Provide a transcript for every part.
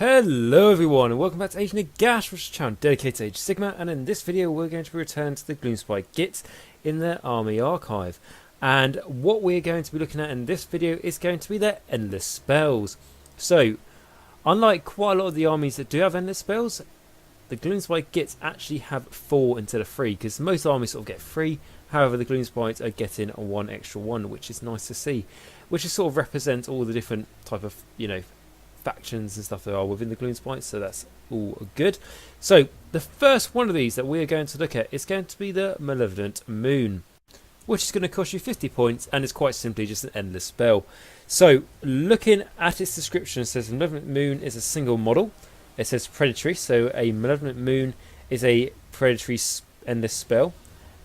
Hello everyone and welcome back to Age Nagash, which is a channel dedicated to Age Sigmar, and in this video we're going to be returning to the Gloomspite Gitz in their army archive. And what we're going to be looking at in this video is going to be their endless spells. So, unlike quite a lot of the armies that do have endless spells, the Gloomspite Gitz actually have 4 instead of 3, because most armies sort of get 3, however the Gloomspites are getting one extra one, which is nice to see. Which is sort of represents all the different type of, factions and stuff that are within the Gloomspite, so that's all good. So the first one of these that we are going to look at is going to be the Malevolent Moon, which is going to cost you 50 points and is quite simply just an endless spell. So looking at its description, it says Malevolent Moon is a single model. It says predatory, so a Malevolent Moon is a predatory endless spell.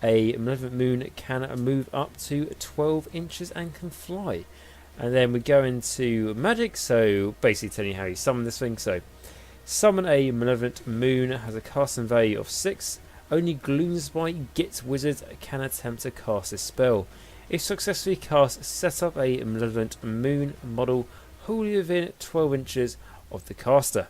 A Malevolent Moon can move up to 12 inches and can fly. And then we go into magic, so basically telling you how you summon this thing. So, summon a Malevolent Moon, has a casting value of 6. Only Gloomspite Gitz wizards can attempt to cast this spell. If successfully cast, set up a Malevolent Moon model wholly within 12 inches of the caster.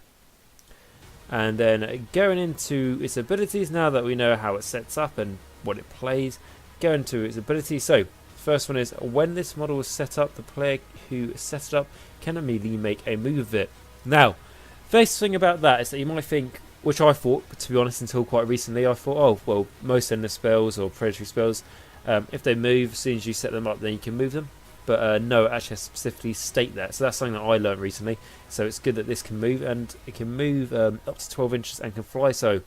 And then going into its abilities, now that we know how it sets up and what it plays, go into its abilities. So, first one is, when this model is set up, the player who set it up can immediately make a move of it. Now, first thing about that is that you might think, which I thought, to be honest, until quite recently, I thought, oh, well, most endless spells or predatory spells, if they move, as soon as you set them up, then you can move them. But no, it actually has to specifically state that. So that's something that I learned recently. So it's good that this can move, and it can move up to 12 inches and can fly. So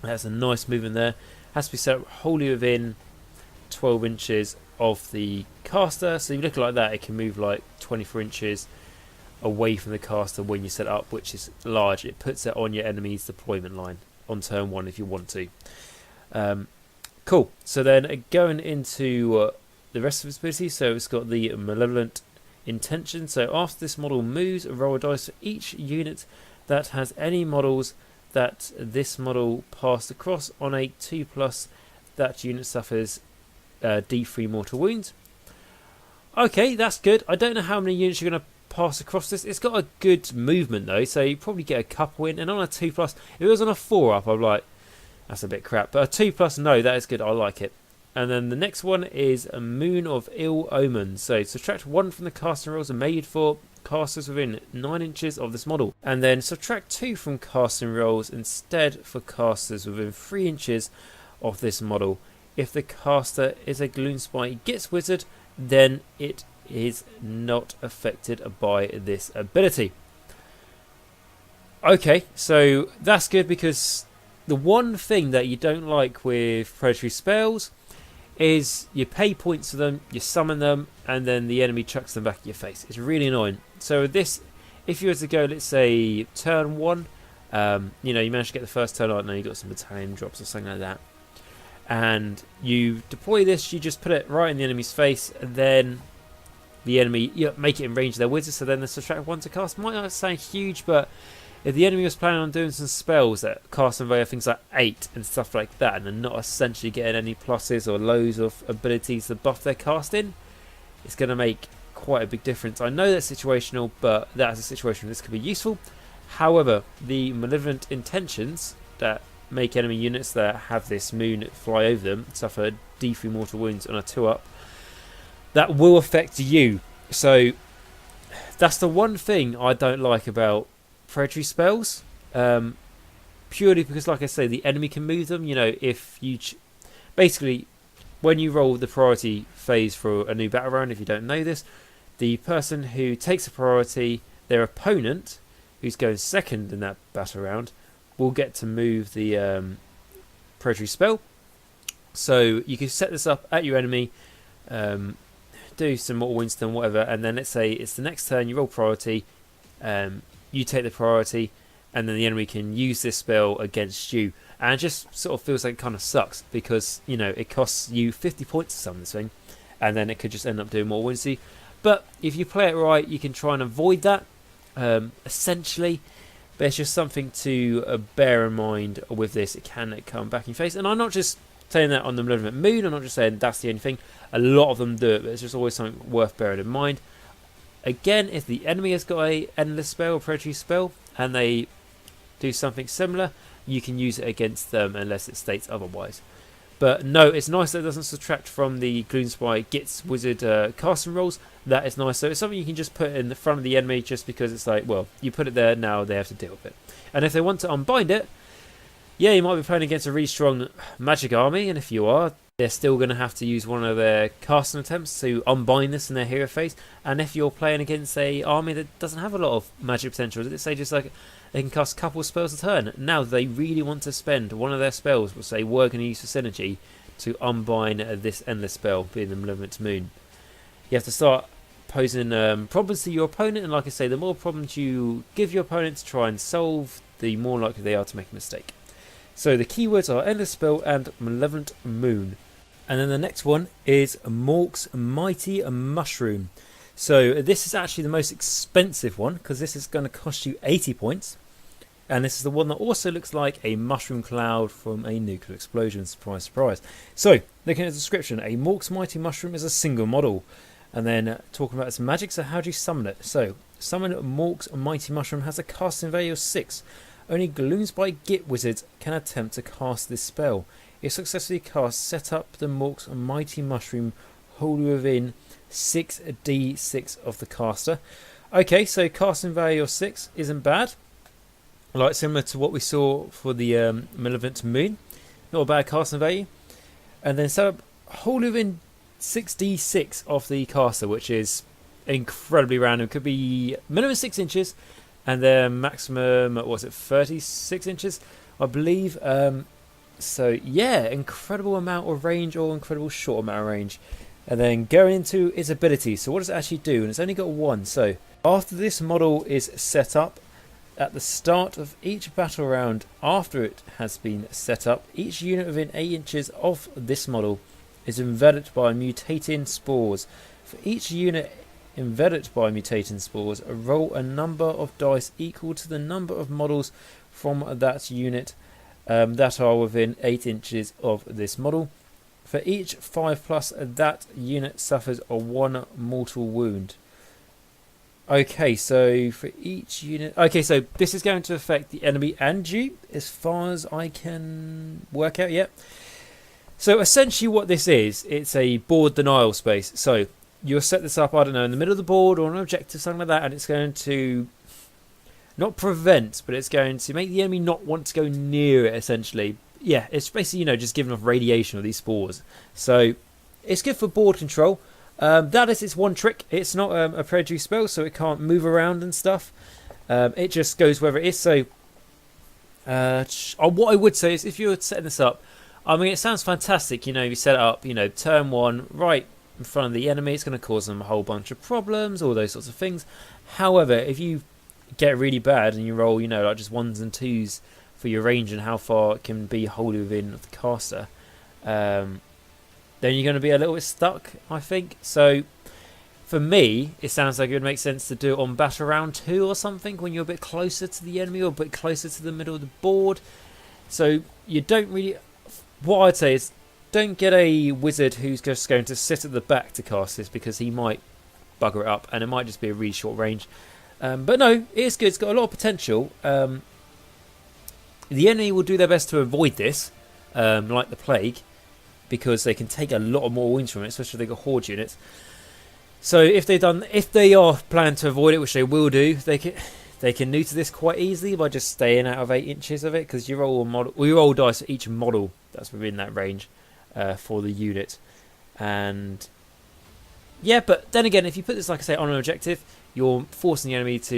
that's a nice movement there. Has to be set up wholly within 12 inches of the caster, so you look like that, it can move like 24 inches away from the caster when you set it up, which is large. It puts it on your enemy's deployment line on turn 1 if you want to. Cool. So then going into the rest of its abilities, so it's got the Malevolent Intention. So after this model moves, roll a dice for each unit that has any models that this model passed across. On a 2+, that unit suffers D3 mortal wounds. Okay, that's good. I don't know how many units you're going to pass across this. It's got a good movement though, so you probably get a couple in. And on a 2+, if it was on a 4 up, I'm like, that's a bit crap. But a 2+, no, that is good. I like it. And then the next one is a Moon of Ill Omen. So subtract 1 from the casting rolls made for casters within 9 inches of this model. And then subtract 2 from casting rolls instead for casters within 3 inches of this model. If the caster is a Gloomspite Gitz wizard, then it is not affected by this ability. Okay, so that's good, because the one thing that you don't like with predatory spells is you pay points for them, you summon them, and then the enemy chucks them back at your face. It's really annoying. So this, if you were to go, let's say, turn 1, you managed to get the first turn, I don't know, you got some battalion drops or something like that, and you deploy this, you just put it right in the enemy's face, and then the enemy, make it in range of their wizard, so then the subtract 1 to cast. Might not sound huge, but if the enemy was planning on doing some spells that cast them via things like 8 and stuff like that, and they're not essentially getting any pluses or lows of abilities to buff their casting, it's going to make quite a big difference. I know that's situational, but that's a situation where this could be useful. However, the Malevolent Intentions that make enemy units that have this moon fly over them suffer D3 mortal wounds on a 2+. That will affect you. So that's the one thing I don't like about predatory spells. Purely because, like I say, the enemy can move them. If you basically, when you roll the priority phase for a new battle round, if you don't know this, the person who takes a priority, their opponent, who's going second in that battle round, will get to move the predatory spell. So you can set this up at your enemy, do some mortal wounds to them, whatever, and then let's say it's the next turn, you roll priority, you take the priority, and then the enemy can use this spell against you. And it just sort of feels like it kind of sucks, because it costs you 50 points to summon this thing, and then it could just end up doing more wounds to you. But if you play it right, you can try and avoid that, essentially. But it's just something to bear in mind with this. It can come back in your face. And I'm not just saying that on the Malevolent Moon. I'm not just saying that's the only thing. A lot of them do it, but it's just always something worth bearing in mind. Again, if the enemy has got a endless spell or predatory spell, and they do something similar, you can use it against them unless it states otherwise. But no, it's nice that it doesn't subtract from the Gloomspite Gitz wizard casting rolls. That is nice. So it's something you can just put in the front of the enemy just because it's like, well, you put it there, now they have to deal with it. And if they want to unbind it, yeah, you might be playing against a really strong magic army, and if you are, they're still going to have to use one of their casting attempts to unbind this in their hero phase. And if you're playing against a army that doesn't have a lot of magic potential, let's say just like they can cast a couple of spells a turn, now they really want to spend one of their spells, which they were going to use for synergy, to unbind this endless spell, being the Malevolent Moon. You have to start posing problems to your opponent, and like I say, the more problems you give your opponent to try and solve, the more likely they are to make a mistake. So the keywords are Endless Spell and Malevolent Moon. And then the next one is Mork's Mighty Mushroom. So this is actually the most expensive one, because this is going to cost you 80 points. And this is the one that also looks like a mushroom cloud from a nuclear explosion. Surprise, surprise. So, looking at the description, a Mork's Mighty Mushroom is a single model. And then talking about its magic, so how do you summon it? So, summon Mork's Mighty Mushroom has a casting value of 6. Only Gloomspite Gitz wizards can attempt to cast this spell. If successfully cast, set up the Mork's Mighty Mushroom wholly within 6d6 of the caster. Okay, so casting value of 6 isn't bad. Like similar to what we saw for the Malevolent Moon. Not a bad casting value. And then set up wholly within 6d6 of the caster, which is incredibly random. It could be minimum 6 inches. And then maximum, what was it, 36 inches, I believe. So, yeah, incredible amount of range or incredible short amount of range. And then going into its ability. So what does it actually do? And it's only got 1. So after this model is set up, at the start of each battle round after it has been set up, each unit within 8 inches of this model is enveloped by mutating spores. For each unit enveloped by mutating spores, roll a number of dice equal to the number of models from that unit that are within 8 inches of this model. For each 5+, that unit suffers a 1 mortal wound. Okay, so for each unit... Okay, so this is going to affect the enemy and you, as far as I can work out yet. So essentially what this is, it's a board denial space. So you'll set this up, I don't know, in the middle of the board or an objective, something like that, and it's going to not prevent, but it's going to make the enemy not want to go near it, essentially. Yeah, it's basically, you know, just giving off radiation of these spores. So it's good for board control. That is its one trick. It's not a predatory spell, so it can't move around and stuff. It just goes wherever it is. So what I would say is, if you're setting this up, I mean, it sounds fantastic. You know, you set it up, you know, turn 1 right in front of the enemy. It's going to cause them a whole bunch of problems, all those sorts of things. However, if you get really bad and you roll, you know, like just 1s and 2s for your range and how far it can be wholly within the caster, then you're going to be a little bit stuck, I think. So for me, it sounds like it would make sense to do it on battle round 2 or something, when you're a bit closer to the enemy or a bit closer to the middle of the board. So you don't really... What I'd say is, don't get a wizard who's just going to sit at the back to cast this, because he might bugger it up and it might just be a really short range. But no, it's good. It's got a lot of potential. The enemy will do their best to avoid this, like the plague, because they can take a lot more wounds from it, especially if they've got horde units. So if they are planning to avoid it, which they will do, they can neuter this quite easily by just staying out of 8 inches of it, because you roll dice for each model that's within that range for the unit. And yeah, but then again, if you put this, like I say, on an objective, you're forcing the enemy's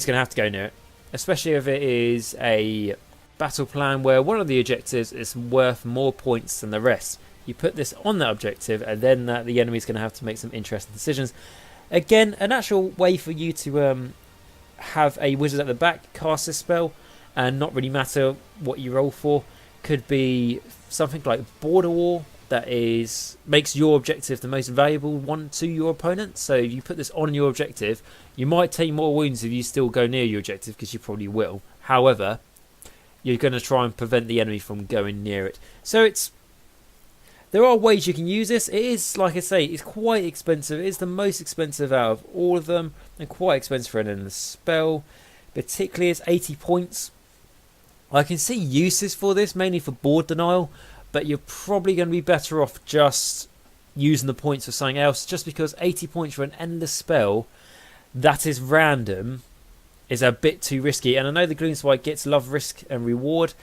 going to have to go near it, especially if it is a battle plan where one of the objectives is worth more points than the rest. You put this on that objective, and then the enemy's going to have to make some interesting decisions. Again, an actual way for you to have a wizard at the back cast this spell and not really matter what you roll for could be something like Border War, that makes your objective the most valuable one to your opponent. So if you put this on your objective, you might take more wounds if you still go near your objective, because you probably will. However, you're going to try and prevent the enemy from going near it. So there are ways you can use this. It is, like I say, it's quite expensive. It is the most expensive out of all of them, and quite expensive for an endless spell. particularly as 80 points. I can see uses for this, mainly for board denial, but you're probably going to be better off just using the points for something else, just because 80 points for an endless spell that is random is a bit too risky. And I know the Gloomspite Gitz love risk and reward,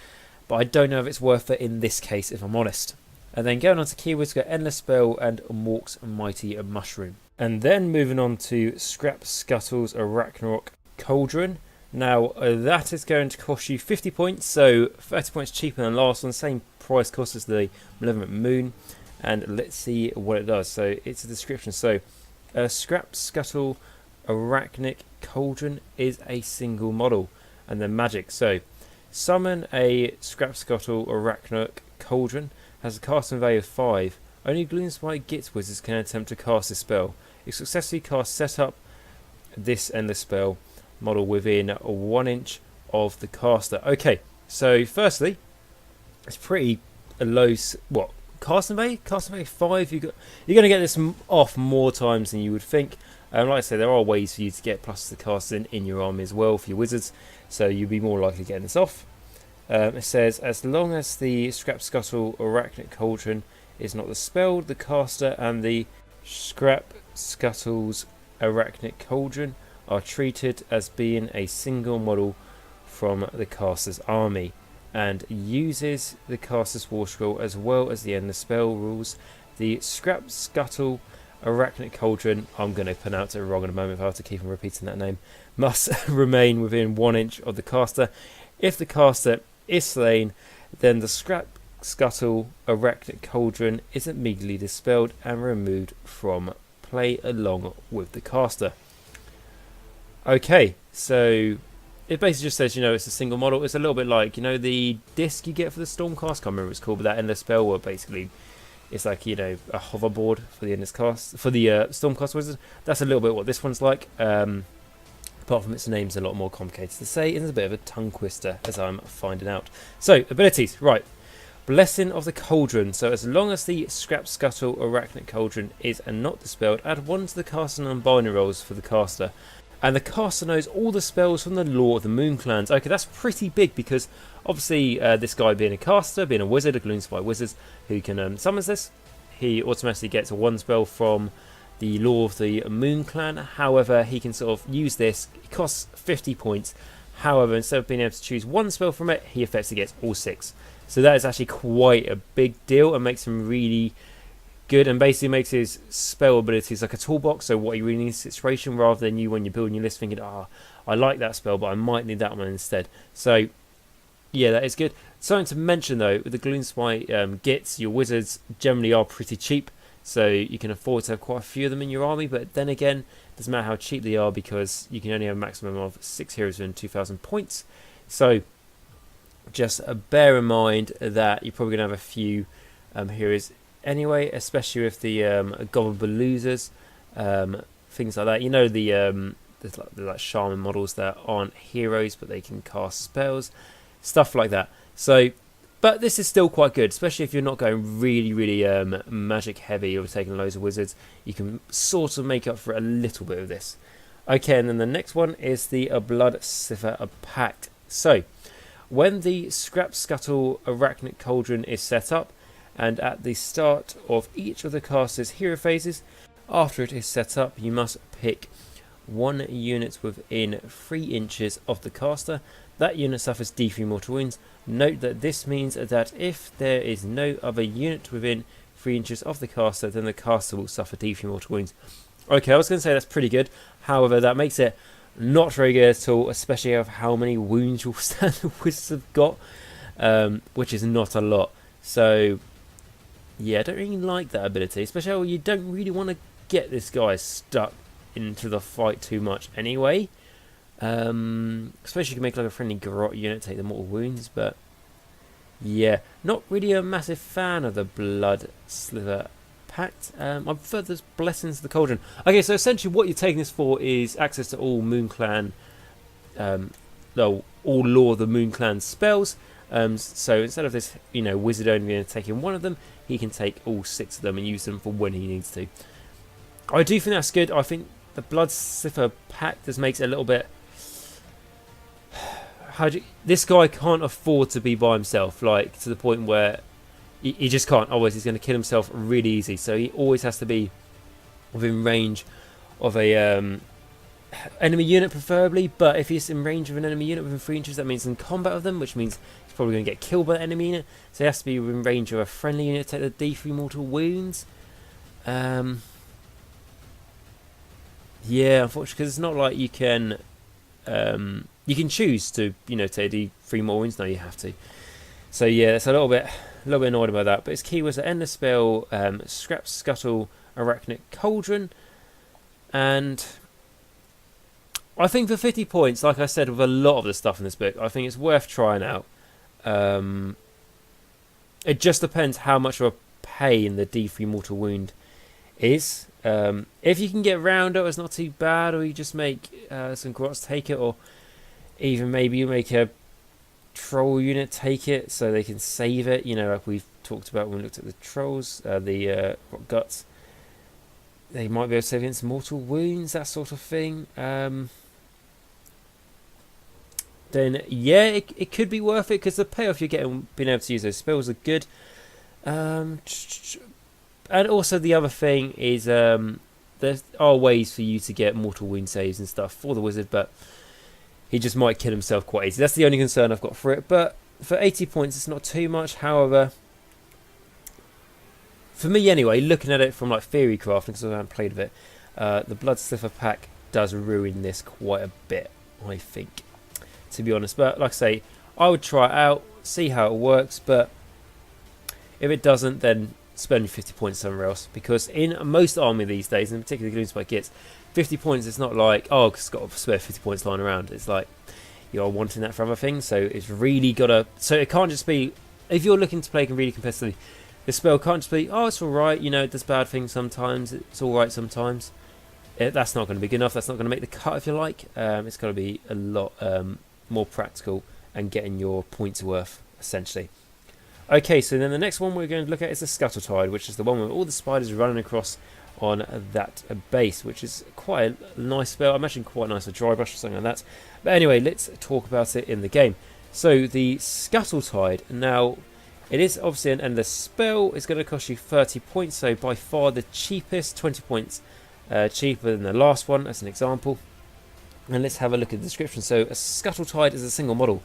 but I don't know if it's worth it in this case, if I'm honest. And then going on to keywords, we've got Endless Spell and Mork's Mighty Mushroom. And then moving on to Scrapskuttle's Arachnacauldron. Now, that is going to cost you 50 points, so 30 points cheaper than last one, same price cost as the Malevolent Moon. And let's see what it does. So, it's a description. So, Scrapskuttle Arachnacauldron is a single model. And then magic. So, summon a Scrapskuttle Arachnacauldron. Has a casting value of 5. Only Gloomspite Gitz wizards can attempt to cast this spell. If successfully cast, set up this endless spell model within 1 inch of the caster. Okay, so firstly, it's pretty a low. What casting value? Casting value 5. You're going to get this off more times than you would think. Like I say, there are ways for you to get plus the casting in your army as well for your wizards, so you'll be more likely getting this off. It says, as long as the Scrapskuttle Arachnacauldron is not dispelled, the caster and the Scrapskuttle's Arachnacauldron are treated as being a single model from the caster's army, and uses the caster's war scroll as well as the endless spell rules. The Scrapskuttle Arachnacauldron, I'm going to pronounce it wrong in a moment if I have to keep on repeating that name, must remain within 1 inch of the caster. If the caster is slain, then the Scrapskuttle Arachnacauldron is immediately dispelled and removed from play along with the caster. Okay, so it basically just says, it's a single model. It's a little bit like, the disc you get for the Stormcast. Can't remember what it's called, but that endless spell where basically it's like, a hoverboard for the endless cast, for the Stormcast wizard. That's a little bit what this one's like. Apart from its name's a lot more complicated to say, it's a bit of a tongue twister, as I'm finding out. So, abilities, right. Blessing of the Cauldron. So, as long as the Scrapskuttle Arachnacauldron is not dispelled, add 1 to the caster and binary rolls for the caster. And the caster knows all the spells from the lore of the Moon Clans. Okay, that's pretty big because, obviously, this guy being a caster, being a wizard, a Gloomspite wizard, who can summons this, he automatically gets a 1 spell from the lore of the Moon Clan. However, he can sort of use this. It costs 50 points. However, instead of being able to choose 1 spell from it, he effectively gets all 6. So that is actually quite a big deal and makes him really good, and basically makes his spell abilities like a toolbox. So what he really needs is situation, rather than you when you're building your list thinking, I like that spell, but I might need that one instead. So yeah, that is good. Something to mention though, with the Gloomspite Gitz, your wizards generally are pretty cheap. So you can afford to have quite a few of them in your army, but then again, it doesn't matter how cheap they are because you can only have a maximum of 6 heroes within 2,000 points. So just bear in mind that you're probably going to have a few heroes anyway, especially with the Gobbleballoozers, things like that. There's like shaman models that aren't heroes, but they can cast spells, stuff like that. So, but this is still quite good, especially if you're not going really, really magic heavy or taking loads of wizards. You can sort of make up for a little bit of this. Okay, and then the next one is the Blood Cipher Pact. So, when the Scrapskuttle Arachnacauldron is set up, and at the start of each of the caster's hero phases, after it is set up, you must pick 1 unit within 3 inches of the caster. That unit suffers D3 mortal wounds. Note that this means that if there is no other unit within 3 inches of the caster, then the caster will suffer D3 mortal wounds. Okay, I was going to say that's pretty good. However, that makes it not very good at all, especially of how many wounds your standard wizards have got, which is not a lot. So, yeah, I don't really like that ability, especially how you don't really want to get this guy stuck into the fight too much anyway. Especially you can make like a friendly garrote unit take the mortal wounds, but yeah, not really a massive fan of the Blood Sliver Pact. I prefer the Blessings of the Cauldron. Okay, so essentially what you're taking this for is access to all Moon Clan, all lore of the Moon Clan spells. So instead of this, wizard only taking 1 of them, he can take all 6 of them and use them for when he needs to. I do think that's good. I think the Blood Cipher Pact just makes it a little bit this guy can't afford to be by himself, like to the point where he just can't. Otherwise, he's going to kill himself really easy. So he always has to be within range of a enemy unit, preferably. But if he's in range of an enemy unit within 3 inches, that means in combat with them, which means he's probably going to get killed by the enemy unit. So he has to be within range of a friendly unit to take the D3 mortal wounds. Yeah, unfortunately, because it's not like you can choose to, take D3 more wounds. No, you have to. So yeah, it's a little bit annoyed about that. But his key was to end the spell, Scrapskuttle, arachnacauldron, and I think for 50 points, like I said, with a lot of the stuff in this book, I think it's worth trying out. It just depends how much of a pain the D3 mortal wound is. If you can get round it, it's not too bad, or you just make some grots take it, or even maybe you make a troll unit take it so they can save it, like we've talked about when we looked at the trolls, the guts. They might be able to save against mortal wounds, that sort of thing. Then yeah, it could be worth it, because the payoff you're getting being able to use those spells are good. And also the other thing is there are ways for you to get mortal wound saves and stuff for the wizard, but he just might kill himself quite easy. That's the only concern I've got for it. But for 80 points, it's not too much. However, for me anyway, looking at it from like theory crafting, because I haven't played with it, the Blood Slipper pack does ruin this quite a bit, I think, to be honest. But like I say, I would try it out, see how it works, but if it doesn't, then spend 50 points somewhere else, because in most army these days, and particularly Gloomspite Gitz, 50 points, it's not like, oh, it's got to spare 50 points lying around. It's like you're wanting that for other things, so it's really got to, so it can't just be, if you're looking to play really competitively, the spell can't just be, oh, it's alright, it does bad things sometimes, it's alright sometimes. That's not going to be good enough, that's not going to make the cut, if you like. It's got to be a lot more practical and getting your points worth, essentially. Okay, so then the next one we're going to look at is the Scuttletide, which is the one with all the spiders running across on that base, which is quite a nice spell. I imagine quite nice, a dry brush or something like that. But anyway, let's talk about it in the game. So the Scuttletide, now it is obviously an endless spell. It's going to cost you 30 points, so by far the cheapest, 20 points cheaper than the last one, as an example. And let's have a look at the description. So a Scuttletide is a single model.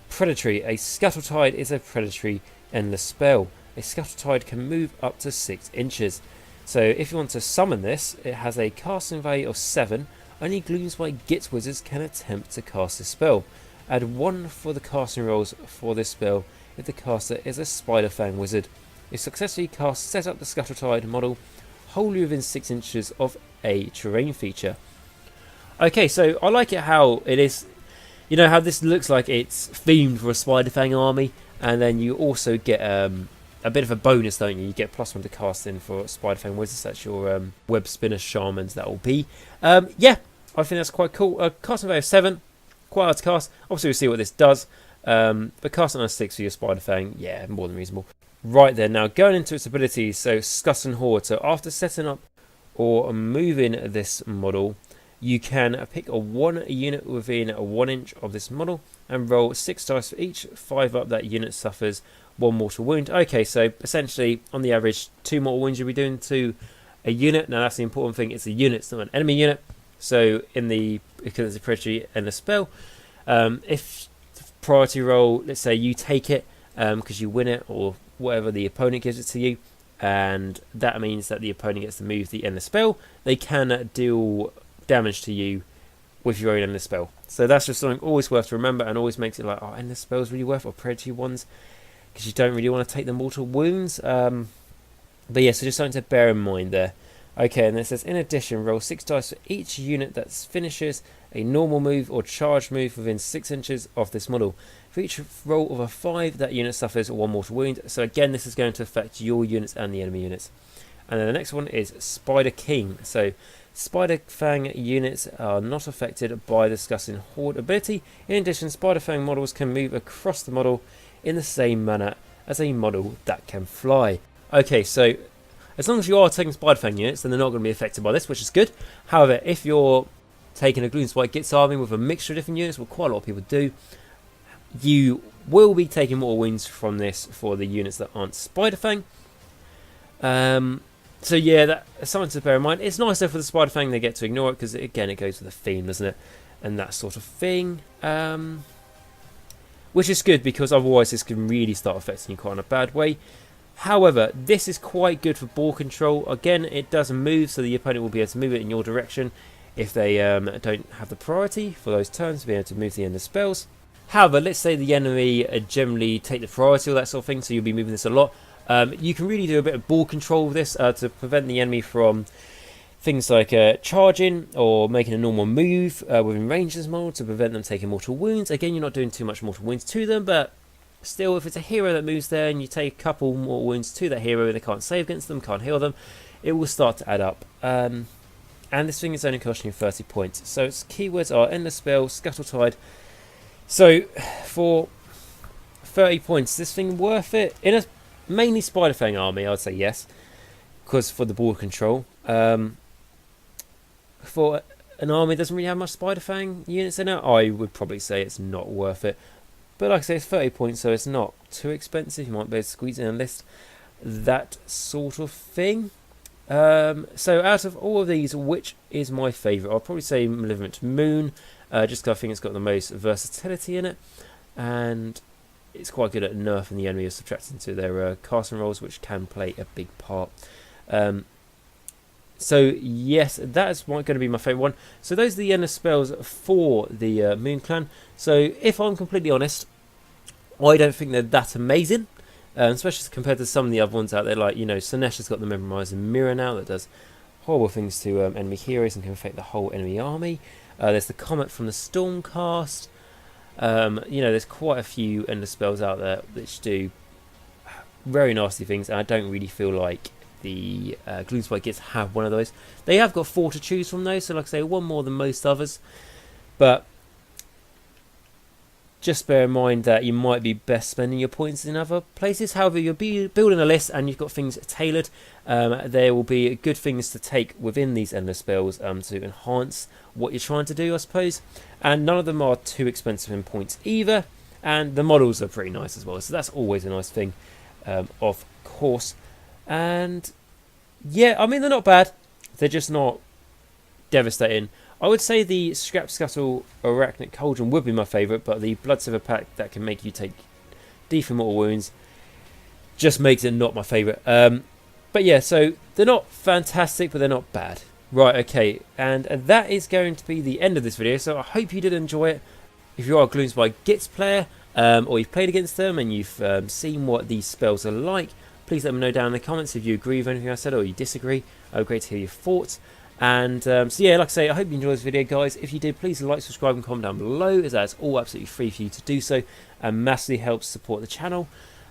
Predatory. A Scuttletide is a predatory endless spell. A Scuttletide can move up to 6 inches. So if you want to summon this, it has a casting value of 7. Only Gloomspite Gitz wizards can attempt to cast this spell. Add 1 for the casting rolls for this spell if the caster is a Spider Fang wizard. If successfully cast, set up the Scuttletide model wholly within 6 inches of a terrain feature. Okay, so I like it how it is, how this looks like it's themed for a Spider Fang army, and then you also get a bit of a bonus, don't you? You get +1 to cast in for Spider Fang wizards. That's your web spinner shamans, that will be. Yeah, I think that's quite cool. Casting value of 7, quite hard to cast. Obviously, we'll see what this does. But casting on a 6 for your Spider Fang, yeah, more than reasonable. Right then, now going into its abilities, so Scutt and Hoard. So after setting up or moving this model, you can pick a 1 unit within 1 inch of this model and roll 6 dice for each. 5 up, that unit suffers 1 mortal wound. Okay, so essentially, on the average, 2 mortal wounds you'll be doing to a unit. Now that's the important thing, it's a unit, it's not an enemy unit. So because it's a predatory and a spell, if priority roll, let's say you take it because you win it, or whatever, the opponent gives it to you, and that means that the opponent gets to move the endless spell, they can deal damage to you with your own endless spell. So that's just something always worth to remember, and always makes it like, oh, endless spells really worth, or predatory ones, because you don't really want to take the mortal wounds. But yeah, so just something to bear in mind there. Okay, and it says, in addition, roll 6 dice for each unit that finishes a normal move or charge move within 6 inches of this model. For each roll of a 5, that unit suffers 1 mortal wound. So again, this is going to affect your units and the enemy units. And then the next one is Spider King. So Spider Fang units are not affected by the Scuttling Hoard ability. In addition, Spider Fang models can move across the model in the same manner as a model that can fly. Okay, so as long as you are taking Spider Fang units, then they're not going to be affected by this, which is good. However, if you're taking a Gloomspite Gitz army with a mixture of different units, what quite a lot of people do, you will be taking mortal wounds from this for the units that aren't Spider-Fang. So yeah, that's something to bear in mind. It's nice though for the Spider-Fang they get to ignore it, because again it goes with the theme, doesn't it? And that sort of thing. Which is good, because otherwise this can really start affecting you quite in a bad way. However, this is quite good for ball control. Again, it doesn't move, so the opponent will be able to move it in your direction if they don't have the priority for those turns to be able to move the end of spells. However, let's say the enemy generally take the priority or that sort of thing, so you'll be moving this a lot. You can really do a bit of ball control with this to prevent the enemy from things like charging or making a normal move within range as well, to prevent them taking mortal wounds. Again, you're not doing too much mortal wounds to them, but still, if it's a hero that moves there and you take a couple more wounds to that hero and they can't save against them, can't heal them, it will start to add up. And this thing is only costing you 30 points. So its keywords are Endless Spell, Scuttletide. So for 30 points, this thing worth it? In a mainly Spider-Fang army, I'd say yes, because for the ball control. For an army that doesn't really have much Spider-Fang units in it, I would probably say it's not worth it. But like I say, it's 30 points, so it's not too expensive. You might be able to squeeze in a list, that sort of thing. So out of all of these, which is my favourite? I'll probably say Malevolent Moon, just because I think it's got the most versatility in it, and it's quite good at nerfing the enemy or subtracting to their casting rolls, which can play a big part. So yes, that is going to be my favourite one. So those are the endless spells for the Moon Clan. So if I'm completely honest, I don't think they're that amazing, especially compared to some of the other ones out there. Like, you know, Sinesh has got the Memorizing Mirror now that does horrible things to enemy heroes and can affect the whole enemy army. There's the Comet from the Stormcast. You know, there's quite a few endless spells out there which do very nasty things, and I don't really feel like the Gloomspite Gitz have one of those. They have got 4 to choose from those, so like I say, one more than most others, but just bear in mind that you might be best spending your points in other places. However, you'll be building a list and you've got things tailored. There will be good things to take within these endless spells to enhance what you're trying to do, I suppose. And none of them are too expensive in points either. And the models are pretty nice as well, so that's always a nice thing, of course. And yeah, I mean, they're not bad. They're just not devastating. I would say the Scrapskuttle arachnacauldron would be my favourite, but the Bloodsilver pack that can make you take decent mortal wounds just makes it not my favourite. But yeah, so they're not fantastic, but they're not bad. Right, okay, and that is going to be the end of this video, so I hope you did enjoy it. If you are a Gloomspite Gitz player, or you've played against them and you've seen what these spells are like, please let me know down in the comments if you agree with anything I said or you disagree. It would be great to hear your thoughts. And so yeah, like I say, I hope you enjoyed this video, guys. If you did, please like, subscribe and comment down below, as that's all absolutely free for you to do so, and massively helps support the channel.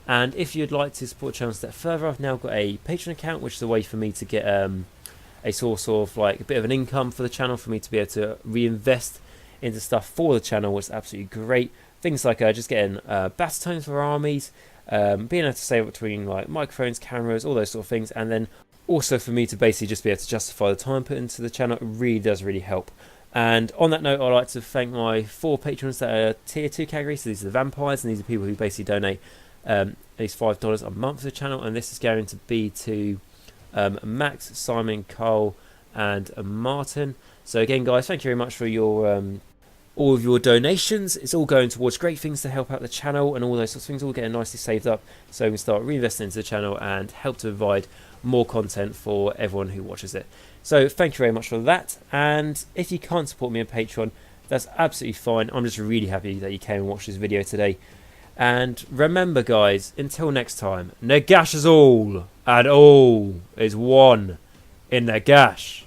And if you'd like to support the channel a step further, I've now got a Patreon account, which is a way for me to get a source of like a bit of an income for the channel, for me to be able to reinvest into stuff for the channel, which is absolutely great. Things like just getting battle tones for armies, being able to save between like microphones, cameras, all those sort of things, and then also for me to basically just be able to justify the time put into the channel. It really does help. And on that note, I'd like to thank my 4 patrons that are tier 2 categories. So these are the vampires, and these are people who basically donate at least $5 a month to the channel, and this is going to be to Max, Simon, Cole and Martin. So again, guys, thank you very much for your all of your donations. It's all going towards great things to help out the channel, and all those sorts of things all getting nicely saved up so we can start reinvesting into the channel and help to provide more content for everyone who watches it. So thank you very much for that, and if you can't support me on Patreon, that's absolutely fine. I'm just really happy that you came and watched this video today. And remember, guys, until next time, Nagash is all, and all is one in Nagash.